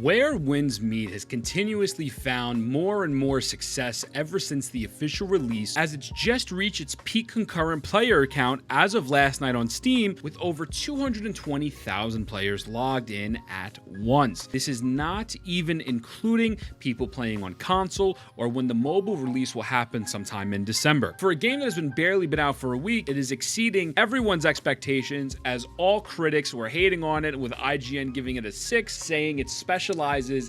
Where Winds Meet has continuously found more and more success ever since the official release, as it's just reached its peak concurrent player count as of last night on Steam, with over 220,000 players logged in at once. This is not even including people playing on console or when the mobile release will happen sometime in December. For a game that has barely been out for a week, it is exceeding everyone's expectations, as all critics were hating on it, with IGN giving it a 6, saying it specializes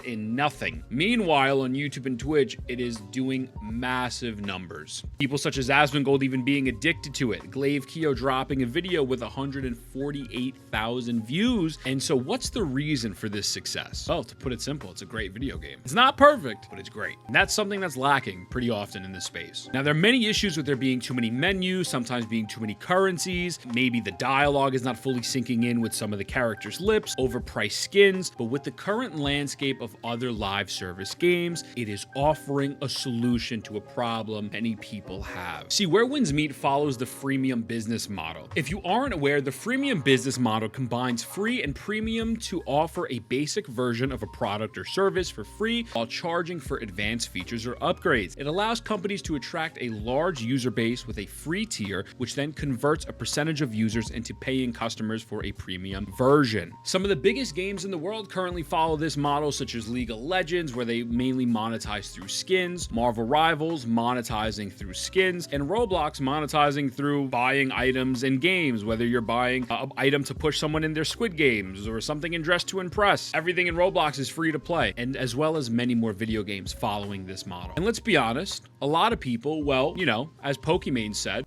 in nothing. Meanwhile, on YouTube and Twitch, it is doing massive numbers. People such as Asmongold even being addicted to it, Glaive Keo dropping a video with 148,000 views. And so what's the reason for this success? Well, to put it simple, it's a great video game. It's not perfect, but it's great. And that's something that's lacking pretty often in this space. Now, there are many issues with there being too many menus, sometimes being too many currencies, maybe the dialogue is not fully syncing in with some of the characters' lips, overpriced skins, but with the current landscape of other live service games, it is offering a solution to a problem many people have. See, Where Winds Meet follows the freemium business model. If you aren't aware, the freemium business model combines free and premium to offer a basic version of a product or service for free while charging for advanced features or upgrades. It allows companies to attract a large user base with a free tier, which then converts a percentage of users into paying customers for a premium version. Some of the biggest games in the world currently follow this model, such as League of Legends, where they mainly monetize through skins, Marvel Rivals monetizing through skins, and Roblox monetizing through buying items in games, whether you're buying an item to push someone in their Squid Games or something in Dress to Impress. Everything in Roblox is free to play, and as well as many more video games following this model. And let's be honest, a lot of people, well, you know, as Pokimane said,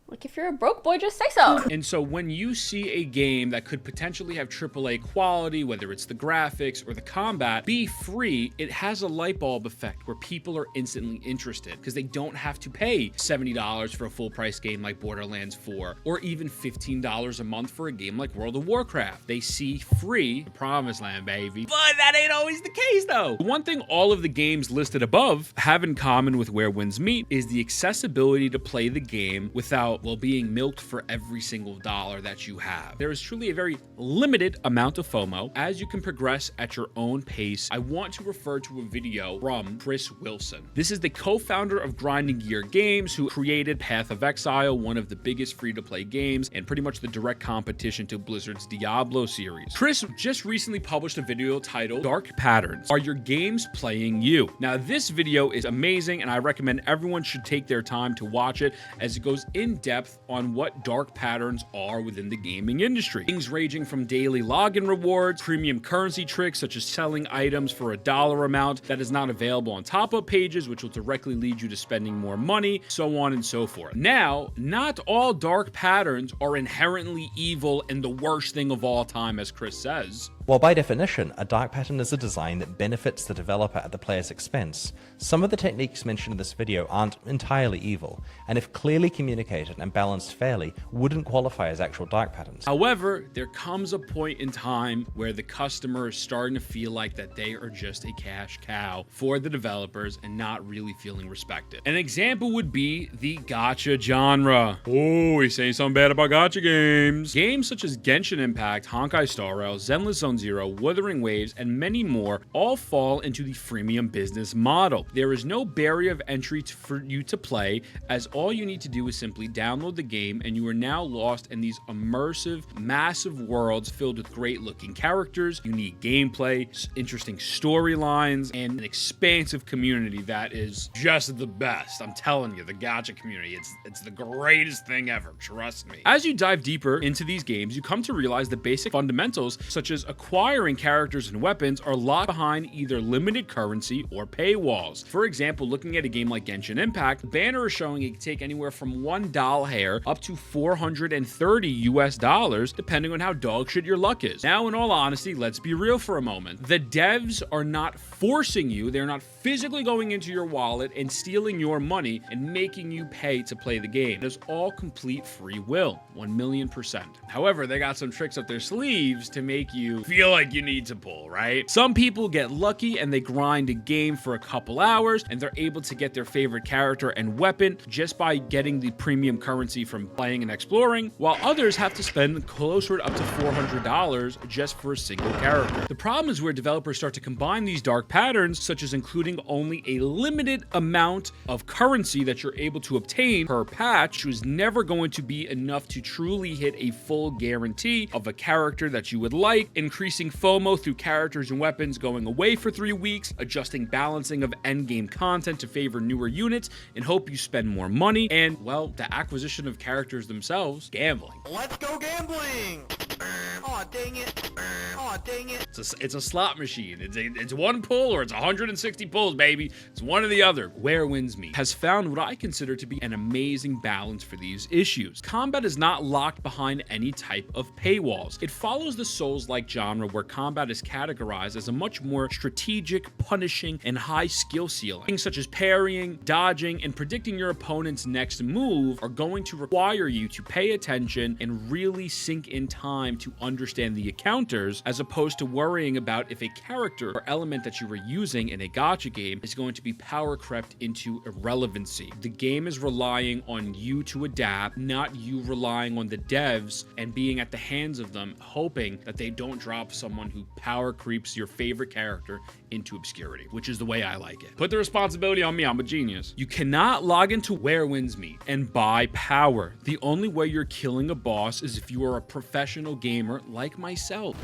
like, if you're a broke boy, just say so. And so when you see a game that could potentially have AAA quality, whether it's the graphics or the combat, be free, it has a light bulb effect where people are instantly interested because they don't have to pay $70 for a full price game like Borderlands 4 or even $15 a month for a game like World of Warcraft. They see free, the promised land, baby. But that ain't always the case though. One thing all of the games listed above have in common with Where Winds Meet is the accessibility to play the game without, well, being milked for every single dollar that you have. There is truly a very limited amount of FOMO as you can progress at your own pace. I want to refer to a video from Chris Wilson. This is the co-founder of Grinding Gear Games, who created Path of Exile, one of the biggest free-to-play games and pretty much the direct competition to Blizzard's Diablo series. Chris just recently published a video titled Dark Patterns: Are Your Games Playing You? Now, this video is amazing and I recommend everyone should take their time to watch it, as it goes in depth on what dark patterns are within the gaming industry. Things ranging from daily login rewards, premium currency tricks such as selling items for a dollar amount that is not available on top-up pages, which will directly lead you to spending more money, so on and so forth. Now, not all dark patterns are inherently evil and the worst thing of all time, as Chris says. While by definition, a dark pattern is a design that benefits the developer at the player's expense, some of the techniques mentioned in this video aren't entirely evil, and if clearly communicated and balanced fairly, wouldn't qualify as actual dark patterns. However, there comes a point in time where the customer is starting to feel like that they are just a cash cow for the developers and not really feeling respected. An example would be the gacha genre. Oh, he's saying something bad about gacha games. Games such as Genshin Impact, Honkai Star Rail, Zenless Zone Zero, Wuthering Waves, and many more all fall into the freemium business model. There is no barrier of entry for you to play, as all you need to do is simply download the game and you are now lost in these immersive, massive worlds filled with great looking characters, unique gameplay, interesting storylines, and an expansive community that is just the best. I'm telling you, the gacha community, it's the greatest thing ever, trust me. As you dive deeper into these games, you come to realize the basic fundamentals, such as acquiring characters and weapons, are locked behind either limited currency or paywalls. For example, looking at a game like Genshin Impact, the banner is showing it can take anywhere from $1 hair up to $430 depending on how dog shit your luck is. Now, in all honesty, let's be real for a moment. The devs are not forcing you, they're not physically going into your wallet and stealing your money and making you pay to play the game. It is all complete free will, 1,000,000%. However, they got some tricks up their sleeves to make you feel feel like you need to pull, right? Some people get lucky and they grind a game for a couple hours and they're able to get their favorite character and weapon just by getting the premium currency from playing and exploring, while others have to spend closer to up to $400 just for a single character. The problem is where developers start to combine these dark patterns, such as including only a limited amount of currency that you're able to obtain per patch, which is never going to be enough to truly hit a full guarantee of a character that you would like, increasing FOMO through characters and weapons going away for 3 weeks, adjusting balancing of endgame content to favor newer units and hope you spend more money, and, well, the acquisition of characters themselves, gambling. Let's go gambling! Aw, dang it. Aw, dang it. It's a slot machine. It's one pull or it's 160 pulls, baby. It's one or the other. Where Wins Meet has found what I consider to be an amazing balance for these issues. Combat is not locked behind any type of paywalls. It follows the Souls-like genre where combat is categorized as a much more strategic, punishing, and high skill ceiling. Things such as parrying, dodging, and predicting your opponent's next move are going to require you to pay attention and really sink in time to understand the encounters, as opposed to worrying about if a character or element that you were using in a gacha game is going to be power crept into irrelevancy. The game is relying on you to adapt, not you relying on the devs and being at the hands of them, hoping that they don't drop someone who power creeps your favorite character into obscurity, which is the way I like it. Put the responsibility on me, I'm a genius. You cannot log into Where Wins Meet and buy power. The only way you're killing a boss is if you are a professional gamer like myself.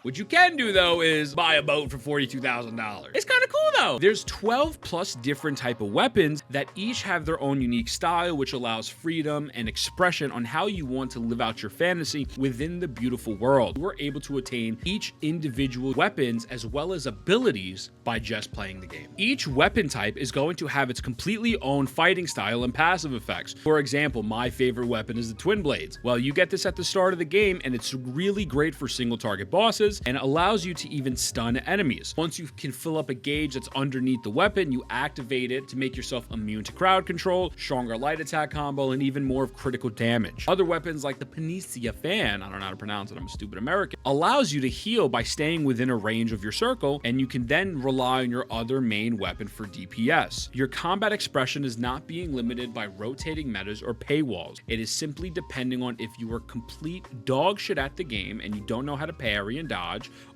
What you can do, though, is buy a boat for $42,000. It's kind of cool, though. There's 12 plus different type of weapons that each have their own unique style, which allows freedom and expression on how you want to live out your fantasy within the beautiful world. We're able to attain each individual weapons as well as abilities by just playing the game. Each weapon type is going to have its completely own fighting style and passive effects. For example, my favorite weapon is the Twin Blades. Well, you get this at the start of the game, and it's really great for single target bosses and allows you to even stun enemies. Once you can fill up a gauge that's underneath the weapon, you activate it to make yourself immune to crowd control, stronger light attack combo, and even more of critical damage. Other weapons like the Panacea Fan, I don't know how to pronounce it, I'm a stupid American, allows you to heal by staying within a range of your circle, and you can then rely on your other main weapon for DPS. Your combat expression is not being limited by rotating metas or paywalls. It is simply depending on if you are complete dog shit at the game and you don't know how to parry and dodge,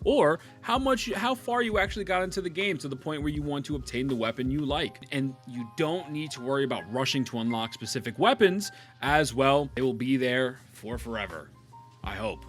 or how far you actually got into the game to the point where you want to obtain the weapon you like. And you don't need to worry about rushing to unlock specific weapons, as well, they will be there for forever. I hope.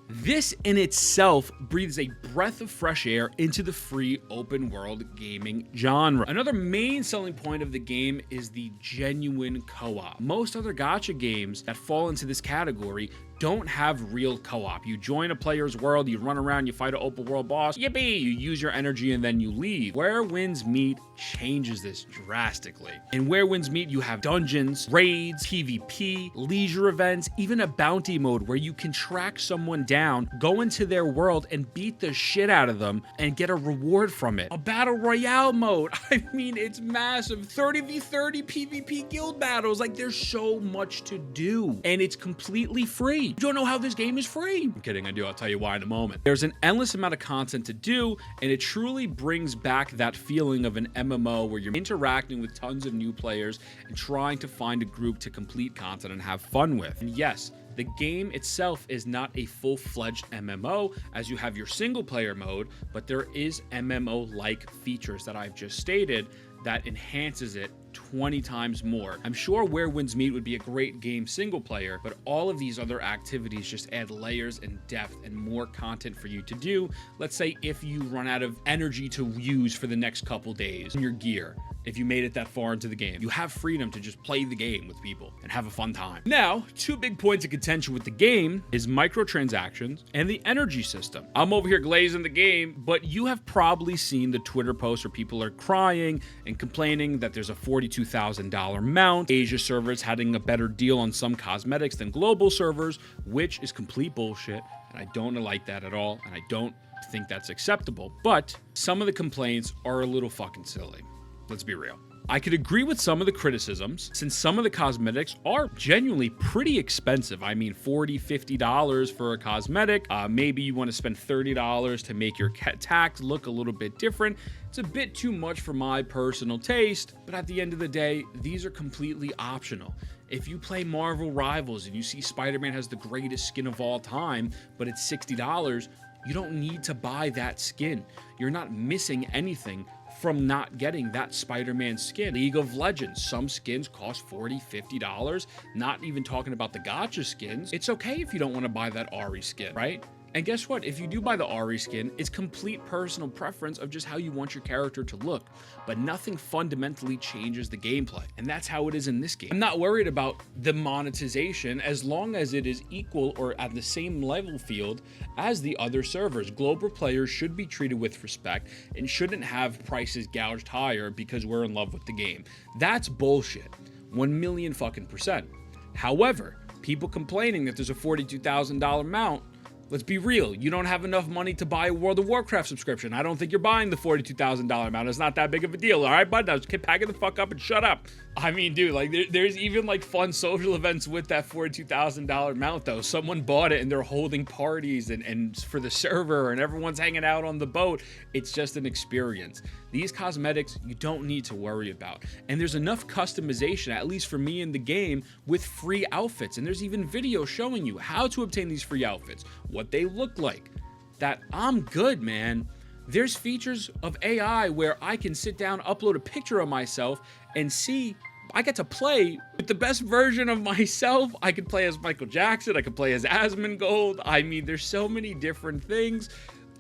This in itself breathes a breath of fresh air into the free open world gaming genre. Another main selling point of the game is the genuine co-op. Most other gacha games that fall into this category don't have real co-op. You join a player's world, you run around, you fight an open world boss, yippee, you use your energy and then you leave. Where Wins Meet changes this drastically. In Where Wins Meet, you have dungeons, raids, PvP, leisure events, even a bounty mode where you can track someone down, go into their world and beat the shit out of them and get a reward from it. A battle royale mode. I mean, it's massive. 30v30 PvP guild battles. Like, there's so much to do and it's completely free. You don't know how this game is free. I'm kidding, I do. I'll tell you why in a moment. There's an endless amount of content to do, and it truly brings back that feeling of an MMO where you're interacting with tons of new players and trying to find a group to complete content and have fun with. And yes, the game itself is not a full-fledged MMO, as you have your single-player mode, but there is MMO-like features that I've just stated that enhances it 20 times more. I'm sure Where Wins Meet would be a great game single player, but all of these other activities just add layers and depth and more content for you to do. Let's say if you run out of energy to use for the next couple days in your gear, if you made it that far into the game. You have freedom to just play the game with people and have a fun time. Now, two big points of contention with the game is microtransactions and the energy system. I'm over here glazing the game, but you have probably seen the Twitter posts where people are crying and complaining that there's a $42,000 mount. Asia servers having a better deal on some cosmetics than global servers, which is complete bullshit, and I don't like that at all, and I don't think that's acceptable. But some of the complaints are a little fucking silly. Let's be real. I could agree with some of the criticisms, since some of the cosmetics are genuinely pretty expensive. I mean, $40, $50 for a cosmetic. Maybe you want to spend $30 to make your tax look a little bit different. It's a bit too much for my personal taste, but at the end of the day, these are completely optional. If you play Marvel Rivals and you see Spider-Man has the greatest skin of all time, but it's $60, you don't need to buy that skin. You're not missing anything from not getting that Spider-Man skin. League of Legends, some skins cost $40, $50, not even talking about the gacha skins. It's okay if you don't want to buy that Ari skin, right? And guess what? If you do buy the Ari skin, it's complete personal preference of just how you want your character to look, but nothing fundamentally changes the gameplay. And that's how it is in this game. I'm not worried about the monetization as long as it is equal or at the same level field as the other servers. Global players should be treated with respect and shouldn't have prices gouged higher because we're in love with the game. That's bullshit. 1,000,000 fucking %. However, people complaining that there's a $42,000 mount, let's be real, you don't have enough money to buy a World of Warcraft subscription. I don't think you're buying the $42,000 amount. It's not that big of a deal, all right, bud? Now just pack it the fuck up and shut up. I mean, dude, like there's even like fun social events with that $42,000 mount though. Someone bought it and they're holding parties and for the server and everyone's hanging out on the boat. It's just an experience. These cosmetics you don't need to worry about. And there's enough customization, at least for me in the game, with free outfits. And there's even videos showing you how to obtain these free outfits, what they look like, that I'm good, man. There's features of AI where I can sit down, upload a picture of myself, and see I get to play with the best version of myself. I could play as Michael Jackson. I could play as Asmongold. I mean, there's so many different things.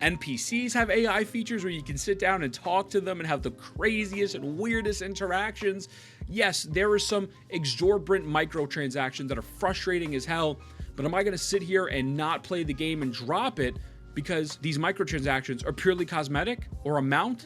NPCs have AI features where you can sit down and talk to them and have the craziest and weirdest interactions. Yes, there are some exorbitant microtransactions that are frustrating as hell, but am I going to sit here and not play the game and drop it because these microtransactions are purely cosmetic or a mount?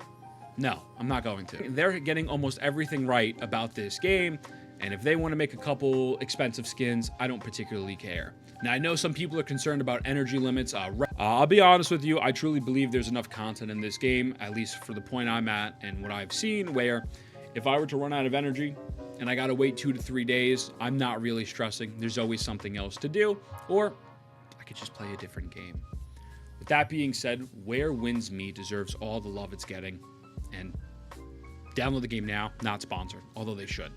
No, I'm not going to. They're getting almost everything right about this game, and if they want to make a couple expensive skins, I don't particularly care. Now, I know some people are concerned about energy limits. I'll be honest with you, I truly believe there's enough content in this game, at least for the point I'm at and what I've seen, where if I were to run out of energy and I gotta wait 2 to 3 days, I'm not really stressing. There's always something else to do, or I could just play a different game. With that being said, Where Wins Me deserves all the love it's getting, and download the game now, not sponsored, although they should.